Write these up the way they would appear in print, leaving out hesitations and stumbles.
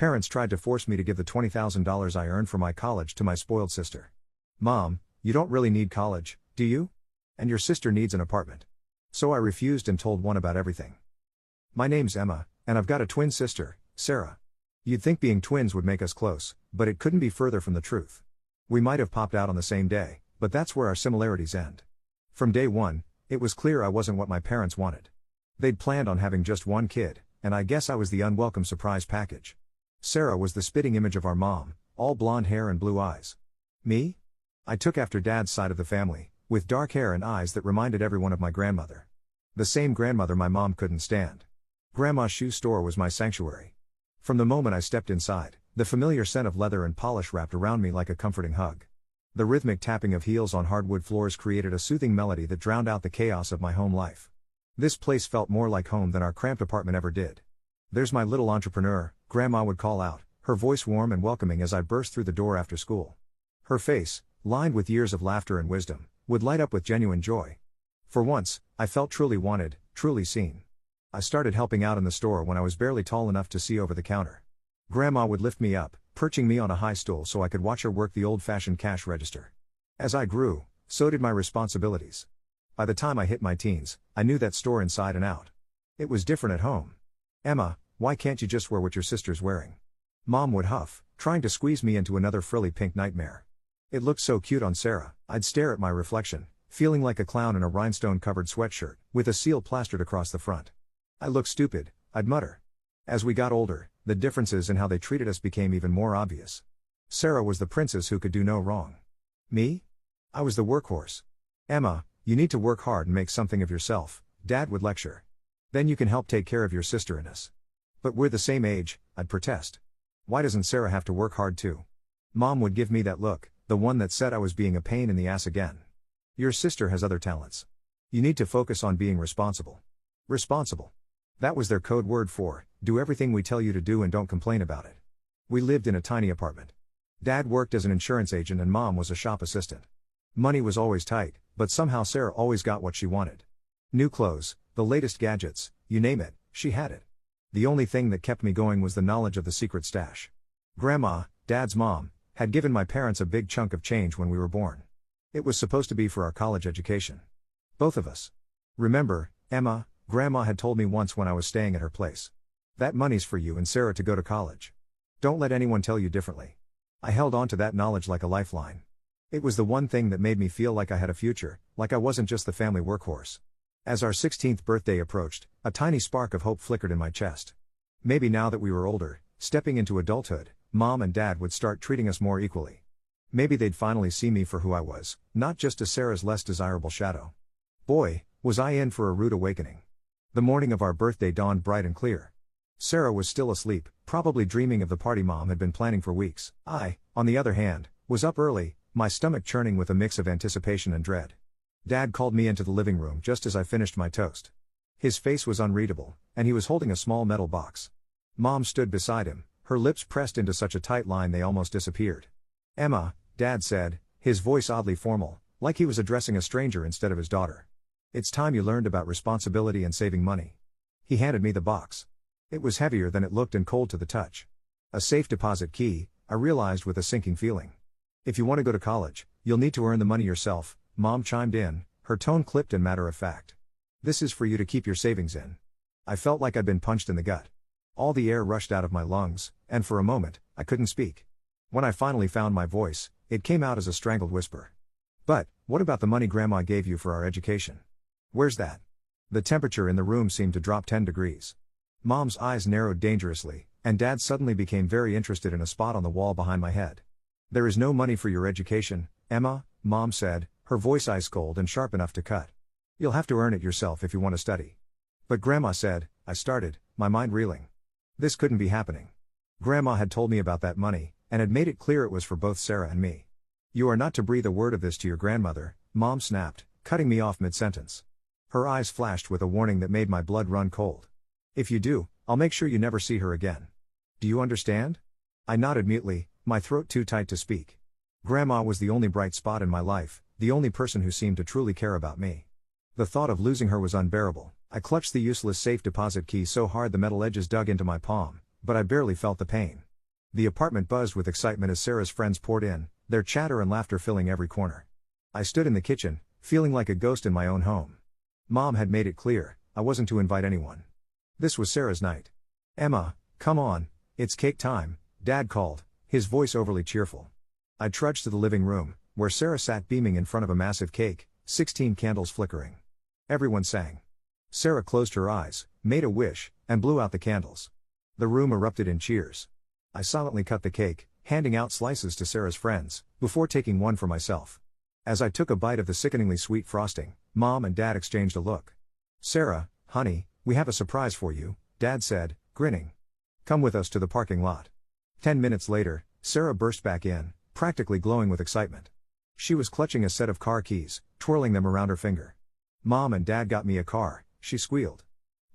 Parents tried to force me to give the $20,000 I earned for my college to my spoiled sister. Mom, you don't really need college, do you? And your sister needs an apartment. So I refused and told one about everything. My name's Emma, and I've got a twin sister, Sarah. You'd think being twins would make us close, but it couldn't be further from the truth. We might have popped out on the same day, but that's where our similarities end. From day one, it was clear I wasn't what my parents wanted. They'd planned on having just one kid, and I guess I was the unwelcome surprise package. Sarah was the spitting image of our mom, all blonde hair and blue eyes. Me? I took after Dad's side of the family, with dark hair and eyes that reminded everyone of my grandmother. The same grandmother my mom couldn't stand. Grandma's shoe store was my sanctuary. From the moment I stepped inside, the familiar scent of leather and polish wrapped around me like a comforting hug. The rhythmic tapping of heels on hardwood floors created a soothing melody that drowned out the chaos of my home life. This place felt more like home than our cramped apartment ever did. "There's my little entrepreneur," Grandma would call out, her voice warm and welcoming as I burst through the door after school. Her face, lined with years of laughter and wisdom, would light up with genuine joy. For once, I felt truly wanted, truly seen. I started helping out in the store when I was barely tall enough to see over the counter. Grandma would lift me up, perching me on a high stool so I could watch her work the old-fashioned cash register. As I grew, so did my responsibilities. By the time I hit my teens, I knew that store inside and out. It was different at home. "Emma, why can't you just wear what your sister's wearing?" Mom would huff, trying to squeeze me into another frilly pink nightmare. It looked so cute on Sarah. I'd stare at my reflection, feeling like a clown in a rhinestone-covered sweatshirt, with a seal plastered across the front. "I look stupid," I'd mutter. As we got older, the differences in how they treated us became even more obvious. Sarah was the princess who could do no wrong. Me? I was the workhorse. "Emma, you need to work hard and make something of yourself," Dad would lecture. "Then you can help take care of your sister and us." "But we're the same age," I'd protest. "Why doesn't Sarah have to work hard too?" Mom would give me that look, the one that said I was being a pain in the ass again. "Your sister has other talents. You need to focus on being responsible." Responsible. That was their code word for, do everything we tell you to do and don't complain about it. We lived in a tiny apartment. Dad worked as an insurance agent and Mom was a shop assistant. Money was always tight, but somehow Sarah always got what she wanted. New clothes, the latest gadgets, you name it, she had it. The only thing that kept me going was the knowledge of the secret stash. Grandma, Dad's mom, had given my parents a big chunk of change when we were born. It was supposed to be for our college education. Both of us. "Remember, Emma," Grandma had told me once when I was staying at her place. "That money's for you and Sarah to go to college. Don't let anyone tell you differently." I held on to that knowledge like a lifeline. It was the one thing that made me feel like I had a future, like I wasn't just the family workhorse. As our 16th birthday approached, a tiny spark of hope flickered in my chest. Maybe now that we were older, stepping into adulthood, Mom and Dad would start treating us more equally. Maybe they'd finally see me for who I was, not just as Sarah's less desirable shadow. Boy, was I in for a rude awakening. The morning of our birthday dawned bright and clear. Sarah was still asleep, probably dreaming of the party Mom had been planning for weeks. I, on the other hand, was up early, my stomach churning with a mix of anticipation and dread. Dad called me into the living room just as I finished my toast. His face was unreadable, and he was holding a small metal box. Mom stood beside him, her lips pressed into such a tight line they almost disappeared. "Emma," Dad said, his voice oddly formal, like he was addressing a stranger instead of his daughter. "It's time you learned about responsibility and saving money." He handed me the box. It was heavier than it looked and cold to the touch. A safe deposit key, I realized with a sinking feeling. "If you want to go to college, you'll need to earn the money yourself," Mom chimed in, her tone clipped and matter-of-fact. "This is for you to keep your savings in." I felt like I'd been punched in the gut. All the air rushed out of my lungs, and for a moment, I couldn't speak. When I finally found my voice, it came out as a strangled whisper. "But, what about the money Grandma gave you for our education? Where's that?" The temperature in the room seemed to drop 10 degrees. Mom's eyes narrowed dangerously, and Dad suddenly became very interested in a spot on the wall behind my head. "There is no money for your education, Emma," Mom said, her voice ice cold and sharp enough to cut. "You'll have to earn it yourself if you want to study." "But Grandma said," I started, my mind reeling. This couldn't be happening. Grandma had told me about that money, and had made it clear it was for both Sarah and me. "You are not to breathe a word of this to your grandmother," Mom snapped, cutting me off mid-sentence. Her eyes flashed with a warning that made my blood run cold. "If you do, I'll make sure you never see her again. Do you understand?" I nodded mutely, my throat too tight to speak. Grandma was the only bright spot in my life, the only person who seemed to truly care about me. The thought of losing her was unbearable. I clutched the useless safe deposit key so hard the metal edges dug into my palm, but I barely felt the pain. The apartment buzzed with excitement as Sarah's friends poured in, their chatter and laughter filling every corner. I stood in the kitchen, feeling like a ghost in my own home. Mom had made it clear, I wasn't to invite anyone. This was Sarah's night. "Emma, come on, it's cake time," Dad called, his voice overly cheerful. I trudged to the living room, where Sarah sat beaming in front of a massive cake, 16 candles flickering. Everyone sang. Sarah closed her eyes, made a wish, and blew out the candles. The room erupted in cheers. I silently cut the cake, handing out slices to Sarah's friends, before taking one for myself. As I took a bite of the sickeningly sweet frosting, Mom and Dad exchanged a look. "Sarah, honey, we have a surprise for you," Dad said, grinning. "Come with us to the parking lot." 10 minutes later, Sarah burst back in, practically glowing with excitement. She was clutching a set of car keys, twirling them around her finger. "Mom and Dad got me a car," she squealed.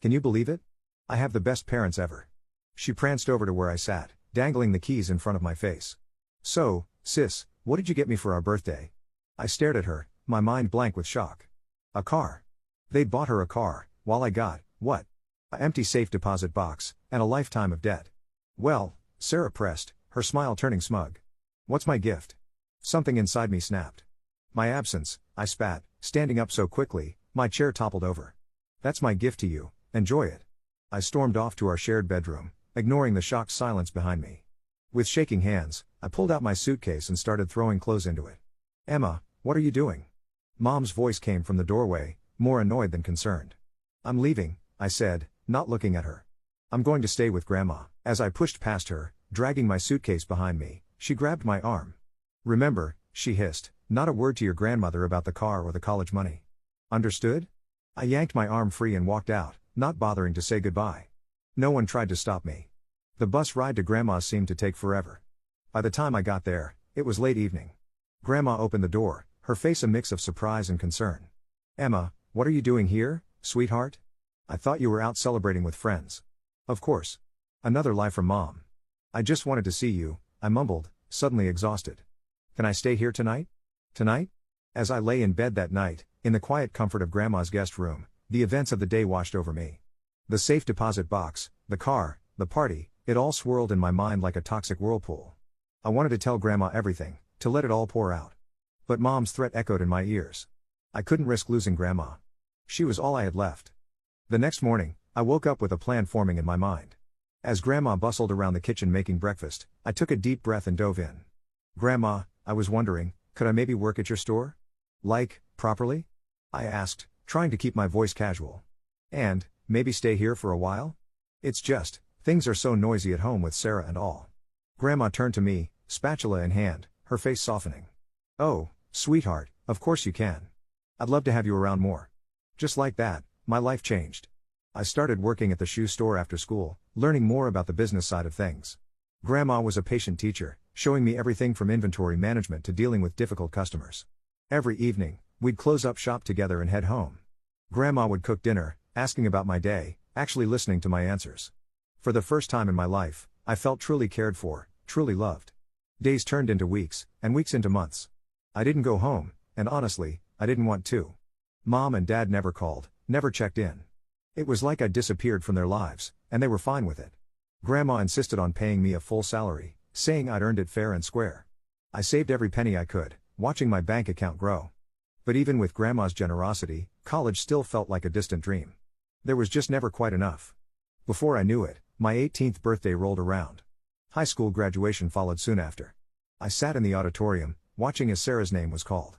"Can you believe it? I have the best parents ever." She pranced over to where I sat, dangling the keys in front of my face. "So, sis, what did you get me for our birthday?" I stared at her, my mind blank with shock. A car. They'd bought her a car, while I got, what? An empty safe deposit box, and a lifetime of debt. "Well," Sarah pressed, her smile turning smug. "What's my gift?" Something inside me snapped. "My absence," I spat, standing up so quickly, my chair toppled over. "That's my gift to you, enjoy it." I stormed off to our shared bedroom, ignoring the shocked silence behind me. With shaking hands, I pulled out my suitcase and started throwing clothes into it. "Emma, what are you doing?" Mom's voice came from the doorway, more annoyed than concerned. "I'm leaving," I said, not looking at her. "I'm going to stay with Grandma." As I pushed past her, dragging my suitcase behind me, she grabbed my arm. "Remember," she hissed, "not a word to your grandmother about the car or the college money. Understood?" I yanked my arm free and walked out, not bothering to say goodbye. No one tried to stop me. The bus ride to Grandma's seemed to take forever. By the time I got there, it was late evening. Grandma opened the door, her face a mix of surprise and concern. "Emma, what are you doing here, sweetheart? I thought you were out celebrating with friends." "Of course. Another lie from Mom." "I just wanted to see you," I mumbled, suddenly exhausted. "Can I stay here tonight?" "Tonight?" As I lay in bed that night, in the quiet comfort of Grandma's guest room, the events of the day washed over me. The safe deposit box, the car, the party, it all swirled in my mind like a toxic whirlpool. I wanted to tell Grandma everything, to let it all pour out. But Mom's threat echoed in my ears. I couldn't risk losing Grandma. She was all I had left. The next morning, I woke up with a plan forming in my mind. As Grandma bustled around the kitchen making breakfast, I took a deep breath and dove in. "Grandma, I was wondering, could I maybe work at your store? Like, properly?" I asked, trying to keep my voice casual. "And, maybe stay here for a while? It's just, things are so noisy at home with Sarah and all." Grandma turned to me, spatula in hand, her face softening. "Oh, sweetheart, of course you can. I'd love to have you around more." Just like that, my life changed. I started working at the shoe store after school, learning more about the business side of things. Grandma was a patient teacher, showing me everything from inventory management to dealing with difficult customers. Every evening, we'd close up shop together and head home. Grandma would cook dinner, asking about my day, actually listening to my answers. For the first time in my life, I felt truly cared for, truly loved. Days turned into weeks, and weeks into months. I didn't go home, and honestly, I didn't want to. Mom and Dad never called, never checked in. It was like I'd disappeared from their lives, and they were fine with it. Grandma insisted on paying me a full salary, saying I'd earned it fair and square. I saved every penny I could, watching my bank account grow. But even with Grandma's generosity, college still felt like a distant dream. There was just never quite enough. Before I knew it, my 18th birthday rolled around. High school graduation followed soon after. I sat in the auditorium, watching as Sarah's name was called.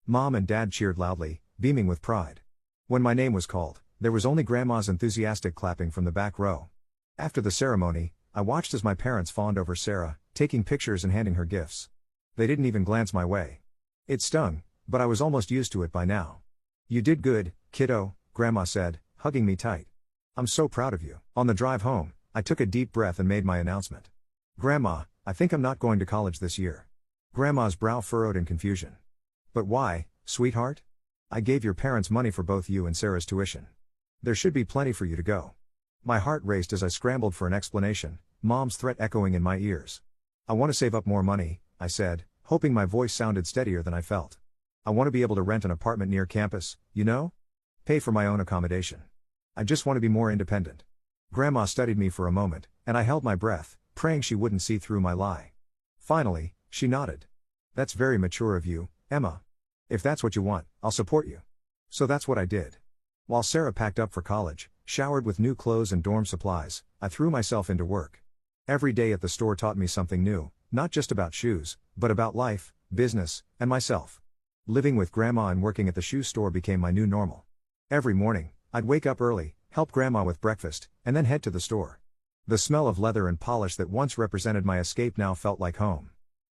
Mom and Dad cheered loudly, beaming with pride. When my name was called, there was only Grandma's enthusiastic clapping from the back row. After the ceremony, I watched as my parents fawned over Sarah, taking pictures and handing her gifts. They didn't even glance my way. It stung, but I was almost used to it by now. "You did good, kiddo," Grandma said, hugging me tight. "I'm so proud of you." On the drive home, I took a deep breath and made my announcement. "Grandma, I think I'm not going to college this year." Grandma's brow furrowed in confusion. "But why, sweetheart? I gave your parents money for both you and Sarah's tuition. There should be plenty for you to go." My heart raced as I scrambled for an explanation, Mom's threat echoing in my ears. "I want to save up more money," I said, hoping my voice sounded steadier than I felt. "I want to be able to rent an apartment near campus, you know? Pay for my own accommodation. I just want to be more independent." Grandma studied me for a moment, and I held my breath, praying she wouldn't see through my lie. Finally, she nodded. "That's very mature of you, Emma. If that's what you want, I'll support you." So that's what I did. While Sarah packed up for college, showered with new clothes and dorm supplies, I threw myself into work. Every day at the store taught me something new, not just about shoes, but about life, business, and myself. Living with Grandma and working at the shoe store became my new normal. Every morning, I'd wake up early, help Grandma with breakfast, and then head to the store. The smell of leather and polish that once represented my escape now felt like home.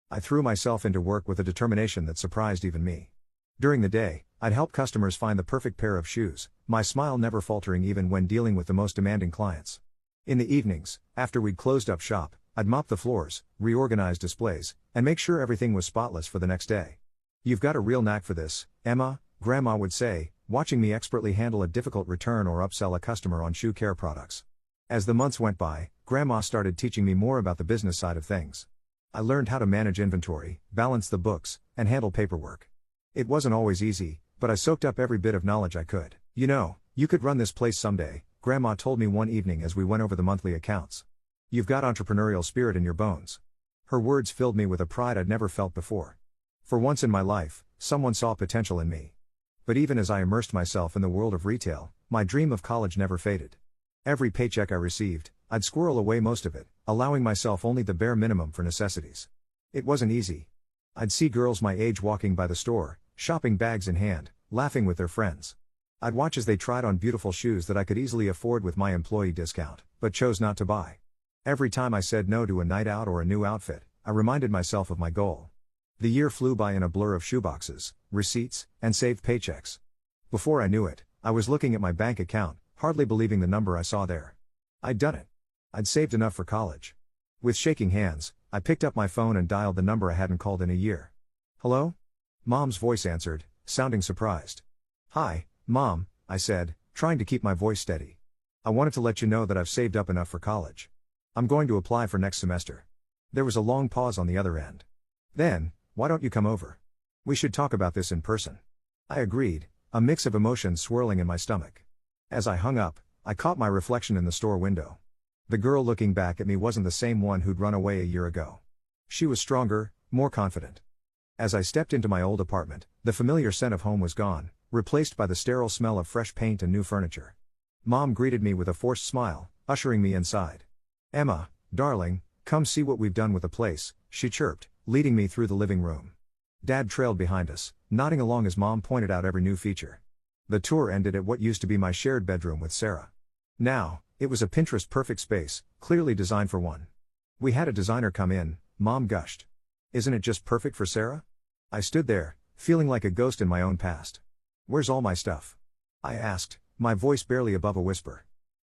I threw myself into work with a determination that surprised even me. During the day, I'd help customers find the perfect pair of shoes, my smile never faltering even when dealing with the most demanding clients. In the evenings, after we'd closed up shop, I'd mop the floors, reorganize displays, and make sure everything was spotless for the next day. "You've got a real knack for this, Emma," Grandma would say, watching me expertly handle a difficult return or upsell a customer on shoe care products. As the months went by, Grandma started teaching me more about the business side of things. I learned how to manage inventory, balance the books, and handle paperwork. It wasn't always easy, but I soaked up every bit of knowledge I could. "You know, you could run this place someday," Grandma told me one evening as we went over the monthly accounts. "You've got entrepreneurial spirit in your bones." Her words filled me with a pride I'd never felt before. For once in my life, someone saw potential in me. But even as I immersed myself in the world of retail, my dream of college never faded. Every paycheck I received, I'd squirrel away most of it, allowing myself only the bare minimum for necessities. It wasn't easy. I'd see girls my age walking by the store, shopping bags in hand, laughing with their friends. I'd watch as they tried on beautiful shoes that I could easily afford with my employee discount, but chose not to buy. Every time I said no to a night out or a new outfit, I reminded myself of my goal. The year flew by in a blur of shoeboxes, receipts, and saved paychecks. Before I knew it, I was looking at my bank account, hardly believing the number I saw there. I'd done it. I'd saved enough for college. With shaking hands, I picked up my phone and dialed the number I hadn't called in a year. "Hello?" Mom's voice answered, sounding surprised. "Hi, Mom," I said, trying to keep my voice steady. "I wanted to let you know that I've saved up enough for college. I'm going to apply for next semester." There was a long pause on the other end. "Then, why don't you come over? We should talk about this in person." I agreed, a mix of emotions swirling in my stomach. As I hung up, I caught my reflection in the store window. The girl looking back at me wasn't the same one who'd run away a year ago. She was stronger, more confident. As I stepped into my old apartment, the familiar scent of home was gone, replaced by the sterile smell of fresh paint and new furniture. Mom greeted me with a forced smile, ushering me inside. "Emma, darling, come see what we've done with the place," she chirped, leading me through the living room. Dad trailed behind us, nodding along as Mom pointed out every new feature. The tour ended at what used to be my shared bedroom with Sarah. Now, it was a Pinterest-perfect space, clearly designed for one. "We had a designer come in," Mom gushed. "Isn't it just perfect for Sarah?" I stood there, feeling like a ghost in my own past. "Where's all my stuff?" I asked, my voice barely above a whisper.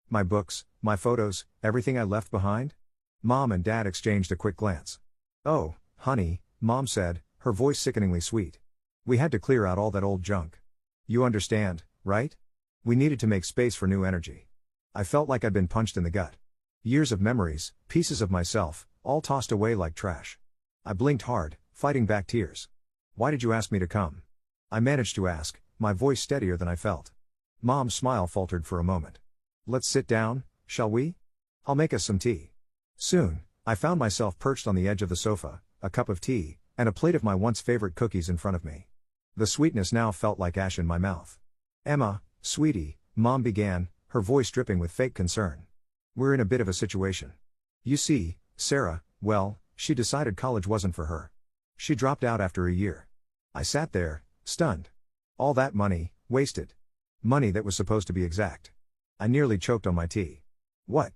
"My books, my photos, everything I left behind?" Mom and Dad exchanged a quick glance. "Oh, honey," Mom said, her voice sickeningly sweet. "We had to clear out all that old junk. You understand, right? We needed to make space for new energy." I felt like I'd been punched in the gut. Years of memories, pieces of myself, all tossed away like trash. I blinked hard, fighting back tears. "Why did you ask me to come?" I managed to ask, my voice steadier than I felt. Mom's smile faltered for a moment. "Let's sit down, shall we? I'll make us some tea." Soon, I found myself perched on the edge of the sofa, a cup of tea, and a plate of my once favorite cookies in front of me. The sweetness now felt like ash in my mouth. "Emma, sweetie," Mom began, her voice dripping with fake concern. "We're in a bit of a situation. You see, Sarah, well, she decided college wasn't for her. She dropped out after a year." I sat there, stunned. All that money, wasted. Money that was supposed to be exact. I nearly choked on my tea. "What?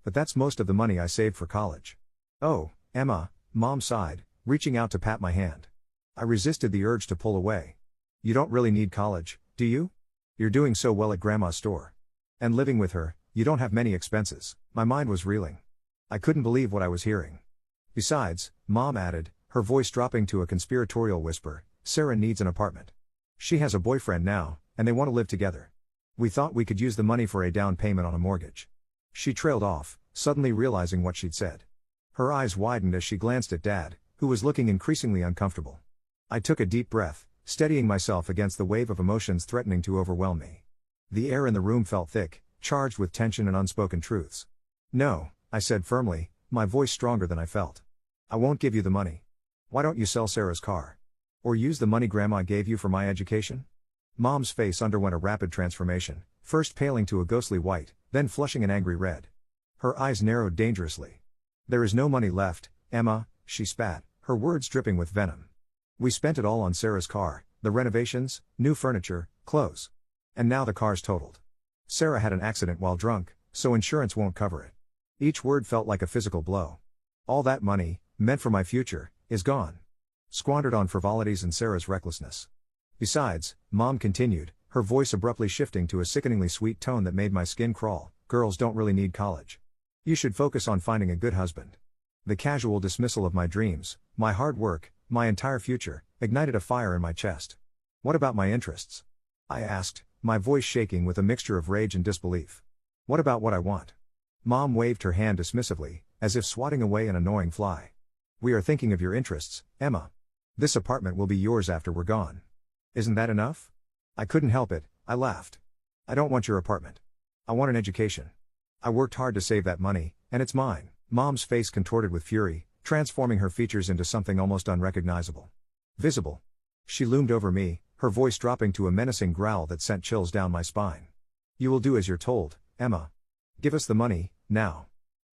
But that's most of the money I saved for college." "Oh, Emma," Mom sighed, reaching out to pat my hand. I resisted the urge to pull away. "You don't really need college, do you? You're doing so well at Grandma's store. And living with her, you don't have many expenses." My mind was reeling. I couldn't believe what I was hearing. "Besides," Mom added, her voice dropping to a conspiratorial whisper, "Sarah needs an apartment. She has a boyfriend now, and they want to live together. We thought we could use the money for a down payment on a mortgage." She trailed off, suddenly realizing what she'd said. Her eyes widened as she glanced at Dad, who was looking increasingly uncomfortable. I took a deep breath, steadying myself against the wave of emotions threatening to overwhelm me. The air in the room felt thick, charged with tension and unspoken truths. "No," I said firmly, my voice stronger than I felt. I won't give you the money. Why don't you sell Sarah's car? Or use the money Grandma gave you for my education? Mom's face underwent a rapid transformation, first paling to a ghostly white, then flushing an angry red. Her eyes narrowed dangerously. There is no money left, Emma, she spat, her words dripping with venom. We spent it all on Sarah's car, the renovations, new furniture, clothes. And now the car's totaled. Sarah had an accident while drunk, so insurance won't cover it. Each word felt like a physical blow. All that money, meant for my future, is gone. Squandered on frivolities and Sarah's recklessness. Besides, Mom continued, her voice abruptly shifting to a sickeningly sweet tone that made my skin crawl, girls don't really need college. You should focus on finding a good husband. The casual dismissal of my dreams, my hard work, my entire future, ignited a fire in my chest. What about my interests? I asked, my voice shaking with a mixture of rage and disbelief. What about what I want? Mom waved her hand dismissively, as if swatting away an annoying fly. We are thinking of your interests, Emma. This apartment will be yours after we're gone. Isn't that enough? I couldn't help it, I laughed. I don't want your apartment. I want an education. I worked hard to save that money, and it's mine. Mom's face contorted with fury, transforming her features into something almost unrecognizable. Visible. She loomed over me, her voice dropping to a menacing growl that sent chills down my spine. You will do as you're told, Emma. Give us the money, now.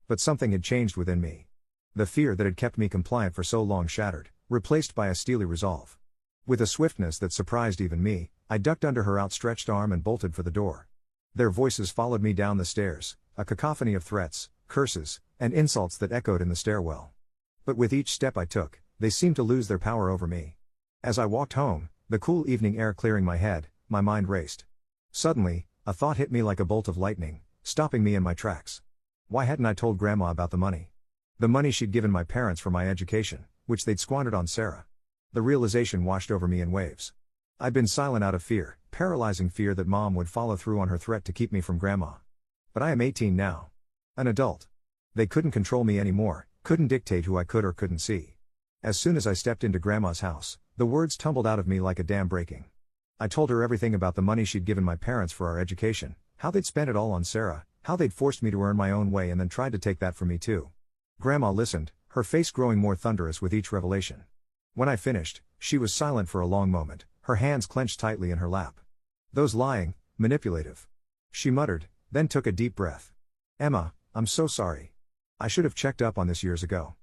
But something had changed within me. The fear that had kept me compliant for so long shattered, replaced by a steely resolve. With a swiftness that surprised even me, I ducked under her outstretched arm and bolted for the door. Their voices followed me down the stairs, a cacophony of threats, curses, and insults that echoed in the stairwell. But with each step I took, they seemed to lose their power over me. As I walked home, the cool evening air clearing my head, my mind raced. Suddenly, a thought hit me like a bolt of lightning, stopping me in my tracks. Why hadn't I told Grandma about the money? The money she'd given my parents for my education, which they'd squandered on Sarah. The realization washed over me in waves. I'd been silent out of fear, paralyzing fear that Mom would follow through on her threat to keep me from Grandma. But I am 18 now. An adult. They couldn't control me anymore, couldn't dictate who I could or couldn't see. As soon as I stepped into Grandma's house, the words tumbled out of me like a dam breaking. I told her everything about the money she'd given my parents for our education, how they'd spent it all on Sarah, how they'd forced me to earn my own way and then tried to take that from me too. Grandma listened, her face growing more thunderous with each revelation. When I finished, she was silent for a long moment, her hands clenched tightly in her lap. Those lying, manipulative. She muttered, then took a deep breath. Emma, I'm so sorry. I should have checked up on this years ago.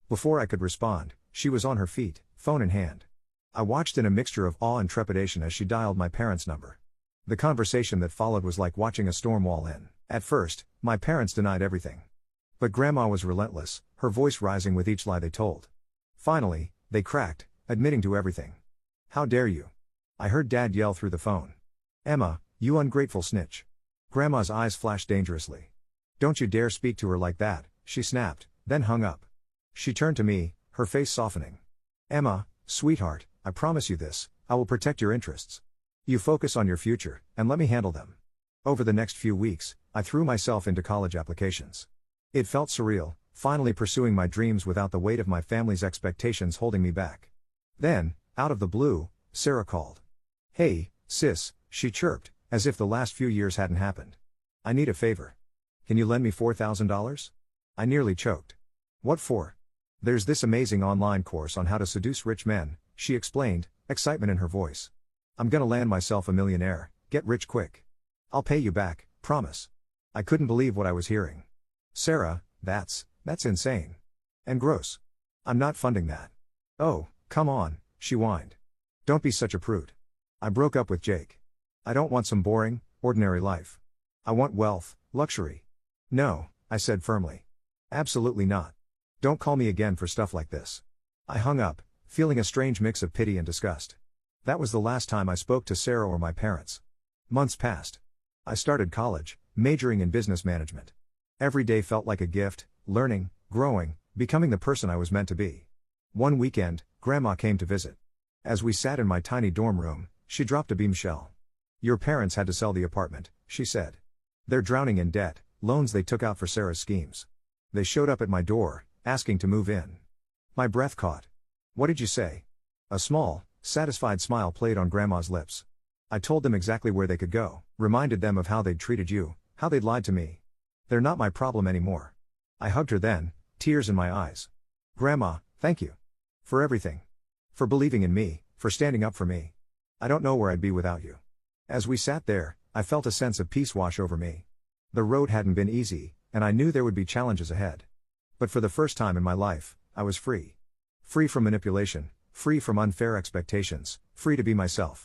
Before I could respond, she was on her feet, phone in hand. I watched in a mixture of awe and trepidation as she dialed my parents' number. The conversation that followed was like watching a storm wall in. At first, my parents denied everything. But Grandma was relentless, her voice rising with each lie they told. Finally, they cracked, admitting to everything. How dare you? I heard Dad yell through the phone. Emma, you ungrateful snitch. Grandma's eyes flashed dangerously. Don't you dare speak to her like that, she snapped, then hung up. She turned to me, her face softening. Emma, sweetheart, I promise you this, I will protect your interests. You focus on your future, and let me handle them. Over the next few weeks, I threw myself into college applications. It felt surreal, finally pursuing my dreams without the weight of my family's expectations holding me back. Then, out of the blue, Sarah called. Hey, sis, she chirped, as if the last few years hadn't happened. I need a favor. Can you lend me $4,000? I nearly choked. What for? There's this amazing online course on how to seduce rich men, she explained, excitement in her voice. I'm gonna land myself a millionaire, get rich quick. I'll pay you back, promise. I couldn't believe what I was hearing. Sarah, that's insane. And gross. I'm not funding that. Oh, come on, she whined. Don't be such a prude. I broke up with Jake. I don't want some boring, ordinary life. I want wealth, luxury. No, I said firmly. Absolutely not. Don't call me again for stuff like this. I hung up, feeling a strange mix of pity and disgust. That was the last time I spoke to Sarah or my parents. Months passed. I started college, majoring in business management. Every day felt like a gift, learning, growing, becoming the person I was meant to be. One weekend, Grandma came to visit. As we sat in my tiny dorm room, she dropped a bombshell. Your parents had to sell the apartment, she said. They're drowning in debt, loans they took out for Sarah's schemes. They showed up at my door, asking to move in. My breath caught. What did you say? A small, satisfied smile played on Grandma's lips. I told them exactly where they could go, reminded them of how they'd treated you, how they'd lied to me. They're not my problem anymore. I hugged her then, tears in my eyes. Grandma, thank you. For everything. For believing in me, for standing up for me. I don't know where I'd be without you. As we sat there, I felt a sense of peace wash over me. The road hadn't been easy, and I knew there would be challenges ahead. But for the first time in my life, I was free. Free from manipulation, free from unfair expectations, free to be myself.